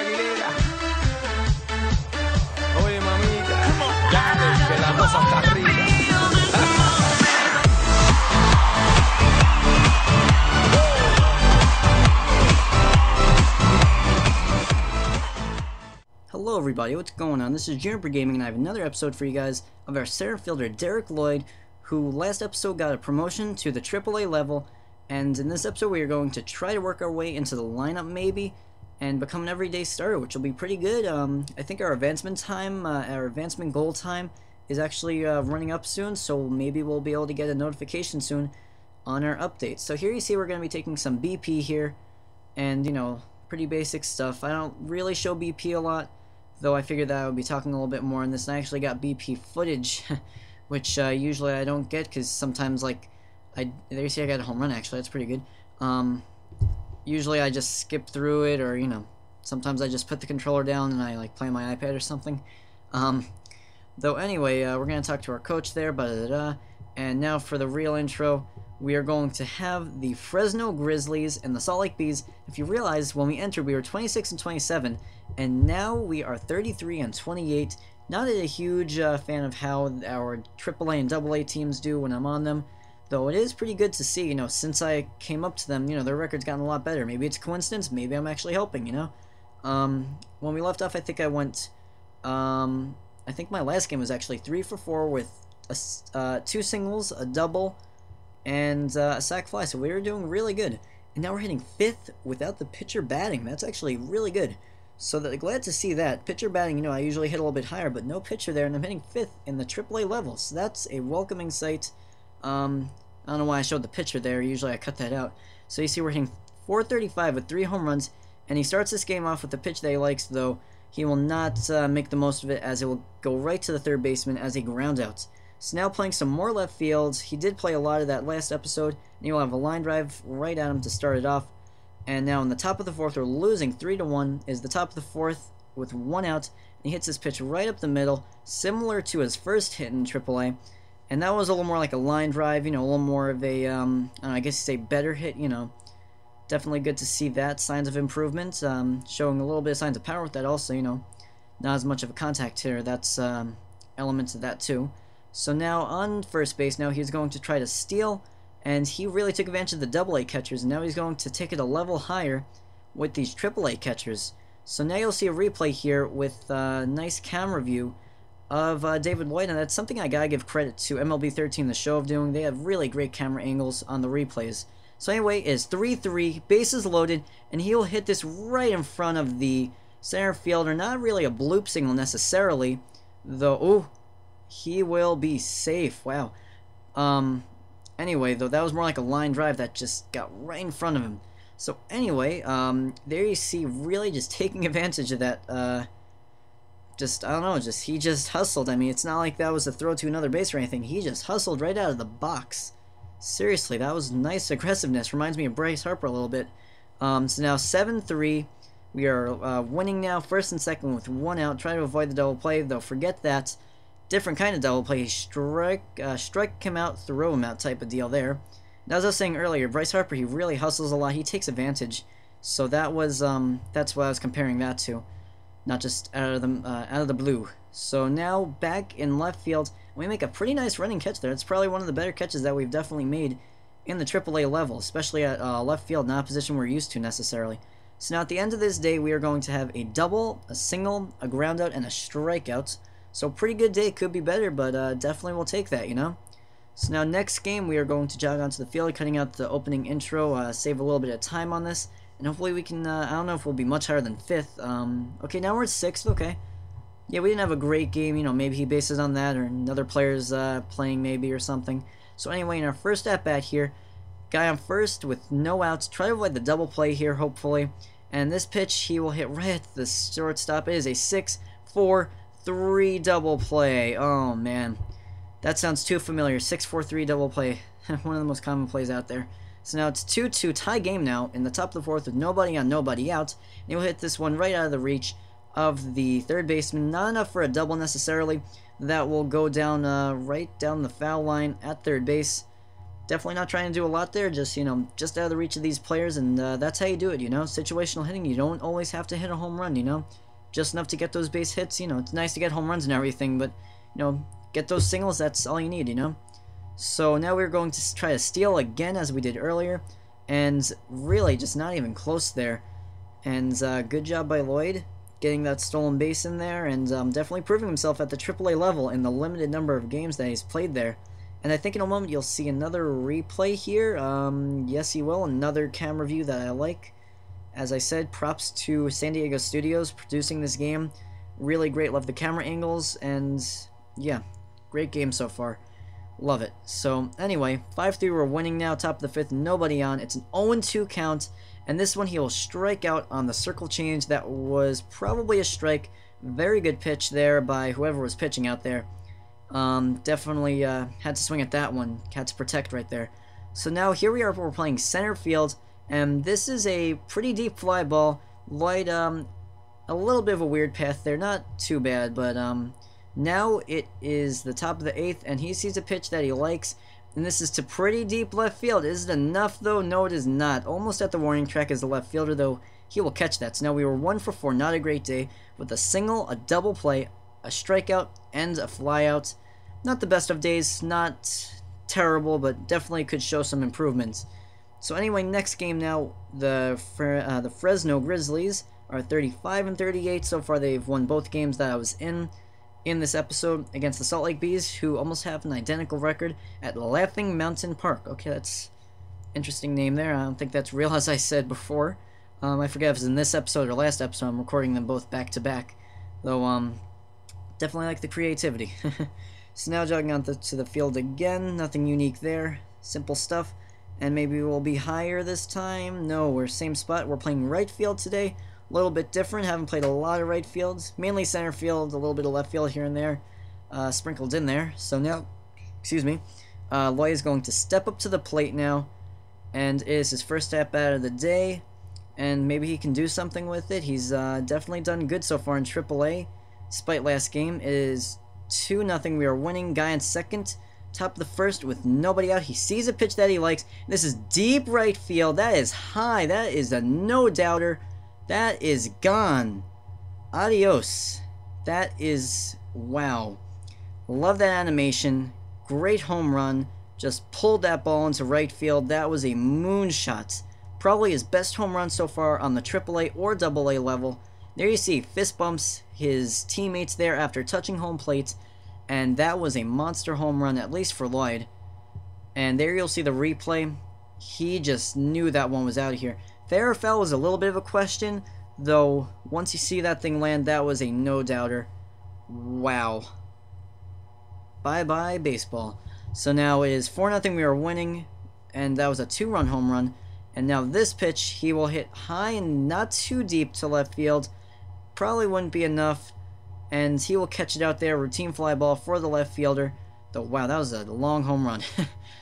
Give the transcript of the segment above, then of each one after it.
Aguilera. Oye, mamita, dale, que la cosa está rica. Hello everybody, what's going on? This is Juniper Gaming and I have another episode for you guys of our center fielder Derick Lloyd, who last episode got a promotion to the AAA level, and in this episode we are going to try to work our way into the lineup maybe and become an everyday starter, which will be pretty good. I think our advancement time, our advancement goal time is actually running up soon, so maybe we'll be able to get a notification soon on our updates. So here you see we're going to be taking some BP here, and you know, pretty basic stuff. I don't really show BP a lot, though I figured that I would be talking a little bit more on this, and I actually got BP footage, which usually I don't get, because sometimes, like, there you see I got a home run, actually, that's pretty good. Usually I just skip through it, or, you know, sometimes I just put the controller down and I, like, play on my iPad or something. Though anyway, we're going to talk to our coach there, and now for the real intro, we are going to have the Fresno Grizzlies and the Salt Lake Bees. If you realize, when we entered, we were 26 and 27, and now we are 33 and 28. Not a huge fan of how our AAA and AA teams do when I'm on them, though it is pretty good to see, you know, since I came up to them, you know, their record's gotten a lot better. Maybe it's a coincidence, maybe I'm actually helping, you know. When we left off, I think I went, I think my last game was actually 3 for 4 with 2 singles, a double, and a sac fly, so we were doing really good. And now we're hitting 5th without the pitcher batting. That's actually really good. So glad to see that. Pitcher batting, you know, I usually hit a little bit higher, but no pitcher there, and I'm hitting 5th in the AAA level, so that's a welcoming sight. I don't know why I showed the pitcher there. Usually I cut that out. So you see we're hitting 435 with 3 home runs, and he starts this game off with the pitch that he likes, though he will not make the most of it, as it will go right to the third baseman as a ground out. So now playing some more left field. He did play a lot of that last episode, and he'll have a line drive right at him to start it off. And now in the top of the 4th, we're losing 3-1, is the top of the 4th with 1 out, and he hits his pitch right up the middle, similar to his first hit in AAA. And that was a little more like a line drive, you know, a little more of a, I don't know, I guess you say better hit, you know. Definitely good to see that, signs of improvement, showing a little bit of signs of power with that also, you know. Not as much of a contact hitter, that's elements of that too. So now on first base, now he's going to try to steal, and he really took advantage of the AA catchers, and now he's going to take it a level higher with these AAA catchers. So now you'll see a replay here with a nice camera view of David Lloyd, and that's something I gotta give credit to MLB 13, the show, of doing. They have really great camera angles on the replays. So anyway, it's 3-3, bases loaded, and he'll hit this right in front of the center fielder. Not really a bloop signal necessarily, though. Ooh, he will be safe. Wow. Anyway, though, that was more like a line drive that just got right in front of him. So anyway, there you see, really just taking advantage of that. I don't know, he just hustled. I mean, it's not like that was a throw to another base or anything. He just hustled right out of the box. Seriously, that was nice aggressiveness. Reminds me of Bryce Harper a little bit. So now 7-3. We are winning now, 1st and 2nd with 1 out. Try to avoid the double play, though. Forget that. Different kind of double play. Strike him out, throw him out type of deal there. Now, as I was saying earlier, Bryce Harper, he really hustles a lot. He takes advantage. So that was that's what I was comparing that to. Not just out of the blue. So now back in left field, we make a pretty nice running catch there. It's probably one of the better catches that we've definitely made in the AAA level, especially at left field, not a position we're used to necessarily. So now at the end of this day, we are going to have a double, a single, a ground out, and a strikeout. So pretty good day, could be better, but definitely we'll take that, you know. So now next game, we are going to jog onto the field, cutting out the opening intro, save a little bit of time on this. And hopefully we can, I don't know if we'll be much higher than 5th. Okay, now we're at 6th, okay. Yeah, we didn't have a great game, you know, maybe he bases on that, or another player's playing maybe or something. So anyway, in our first at-bat here, guy on first with no outs. Try to avoid the double play here, hopefully. And this pitch, he will hit right at the shortstop. It is a 6-4-3 double play. Oh, man. That sounds too familiar. 6-4-3 double play. One of the most common plays out there. So now it's 2-2, tie game now in the top of the 4th with nobody on, nobody out. And he'll hit this one right out of the reach of the third baseman. Not enough for a double necessarily. That will go down right down the foul line at third base. Definitely not trying to do a lot there, just, you know, just out of the reach of these players, and that's how you do it, you know? Situational hitting, you don't always have to hit a home run, you know? Just enough to get those base hits, you know, it's nice to get home runs and everything, but, you know, get those singles, that's all you need, you know? So now we're going to try to steal again, as we did earlier, and really just not even close there. And good job by Lloyd, getting that stolen base in there, and definitely proving himself at the AAA level in the limited number of games that he's played there. And I think in a moment you'll see another replay here. Yes, you will. Another camera view that I like. As I said, props to San Diego Studios producing this game. Really great. Love the camera angles. And yeah, great game so far. Love it. So anyway, 5-3, we're winning now. Top of the 5th, nobody on. It's an 0-2 count. And this one he will strike out on the circle change. That was probably a strike. Very good pitch there by whoever was pitching out there. Definitely had to swing at that one. Had to protect right there. So now here we are, we're playing center field, and this is a pretty deep fly ball. Lloyd, a little bit of a weird path there, not too bad, but now it is the top of the 8th, and he sees a pitch that he likes, and this is to pretty deep left field. Is it enough though? No, it is not. Almost at the warning track as the left fielder, though he will catch that. So now we were 1 for 4, not a great day, with a single, a double play, a strikeout, and a flyout. Not the best of days, not terrible, but definitely could show some improvements. So anyway, next game now, the Fresno Grizzlies are 35-38. So far they've won both games that I was in this episode against the Salt Lake Bees, who almost have an identical record at Laughing Mountain Park. Okay, that's interesting name there. I don't think that's real, as I said before. I forget if it's in this episode or last episode. I'm recording them both back to back, though definitely like the creativity. So now jogging on to the field again. Nothing unique there. Simple stuff. And maybe we'll be higher this time. No, we're same spot. We're playing right field today. A little bit different. Haven't played a lot of right fields. Mainly center field. A little bit of left field here and there. Sprinkled in there. So now, excuse me, Lloyd is going to step up to the plate now. And it is his first at bat of the day. And maybe he can do something with it. He's definitely done good so far in AAA. Despite last game, it is 2-0. We are winning. Guy in second. Top of the 1st with nobody out. He sees a pitch that he likes. This is deep right field. That is high. That is a no-doubter. That is gone. Adios. That is... wow. Love that animation. Great home run. Just pulled that ball into right field. That was a moonshot. Probably his best home run so far on the AAA or AA level. There you see, fist bumps his teammates there after touching home plate, and that was a monster home run, at least for Lloyd. And there you'll see the replay. He just knew that one was out of here. Fair or foul was a little bit of a question, though once you see that thing land, that was a no-doubter. Wow. Bye-bye baseball. So now it is 4-0, we are winning, and that was a 2-run home run. And now this pitch, he will hit high and not too deep to left field. Probably wouldn't be enough, and he will catch it out there. Routine fly ball for the left fielder. Though, wow, that was a long home run.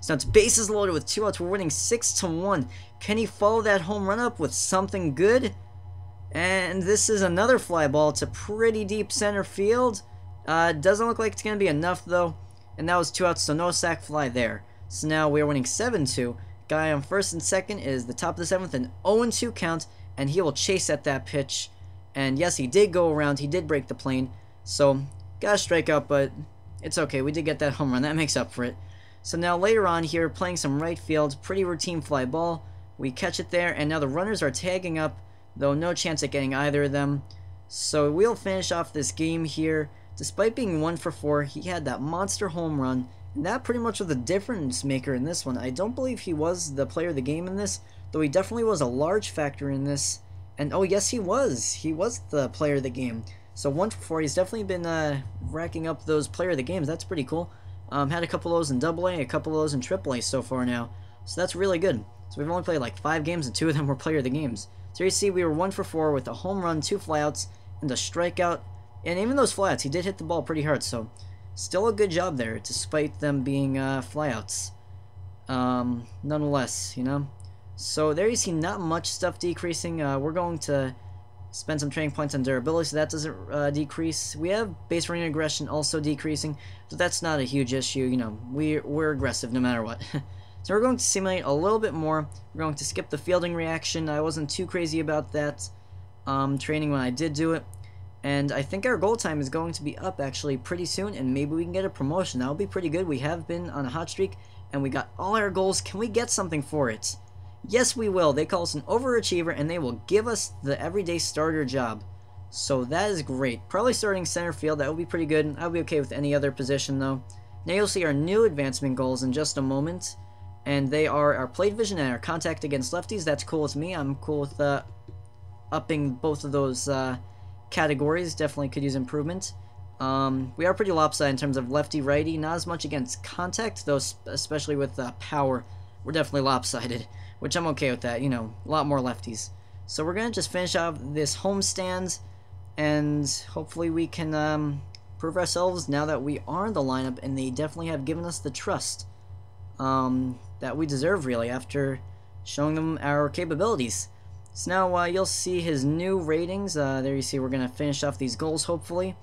So now it's bases loaded with 2 outs. We're winning 6-1. Can he follow that home run up with something good? And this is another fly ball to pretty deep center field. Doesn't look like it's going to be enough, though. And that was 2 outs, so no sac fly there. So now we're winning 7-2. Guy on first and second is the top of the 7th, an 0-2 count, and he will chase at that pitch. And yes, he did go around, he did break the plane, so got a strikeout, but it's okay, we did get that home run, that makes up for it. So now later on here, playing some right field, pretty routine fly ball, we catch it there, and now the runners are tagging up, though no chance at getting either of them. So we'll finish off this game here. Despite being 1 for 4, he had that monster home run, and that pretty much was the difference maker in this one. I don't believe he was the player of the game in this, though he definitely was a large factor in this. And oh yes, he was. He was the player of the game. So 1 for 4, he's definitely been racking up those player of the games. That's pretty cool. Had a couple of those in AA, a couple of those in AAA so far now. So that's really good. So we've only played like 5 games, and 2 of them were player of the games. So you see we were 1 for 4 with a home run, 2 flyouts, and a strikeout. And even those flyouts, he did hit the ball pretty hard. So still a good job there, despite them being flyouts. Nonetheless, you know. So there you see not much stuff decreasing. We're going to spend some training points on durability, so that doesn't decrease. We have base running aggression also decreasing, but that's not a huge issue. You know, we're aggressive no matter what. So we're going to simulate a little bit more. We're going to skip the fielding reaction. I wasn't too crazy about that training when I did do it. And I think our goal time is going to be up actually pretty soon, and maybe we can get a promotion. That would be pretty good. We have been on a hot streak, and we got all our goals. Can we get something for it? Yes, we will. They call us an overachiever, and they will give us the everyday starter job. So that is great. Probably starting center field. That would be pretty good. I'll be okay with any other position, though. Now you'll see our new advancement goals in just a moment. And they are our plate vision and our contact against lefties. That's cool with me. I'm cool with upping both of those categories. Definitely could use improvement. We are pretty lopsided in terms of lefty-righty. Not as much against contact, though, especially with power. We're definitely lopsided, which I'm okay with that. You know, a lot more lefties. So we're going to just finish off this homestand, and hopefully we can prove ourselves now that we are in the lineup, and they definitely have given us the trust that we deserve, really, after showing them our capabilities. So now you'll see his new ratings. There you see we're going to finish off these goals, hopefully,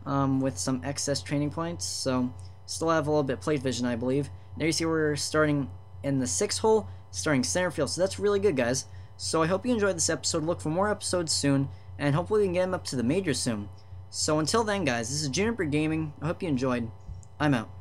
with some excess training points. So still have a little bit plate vision, I believe. There you see we're starting in the 6th hole, starting center field. So that's really good, guys. So I hope you enjoyed this episode. Look for more episodes soon, and hopefully we can get them up to the majors soon. So until then, guys, this is Juniper Gaming. I hope you enjoyed. I'm out.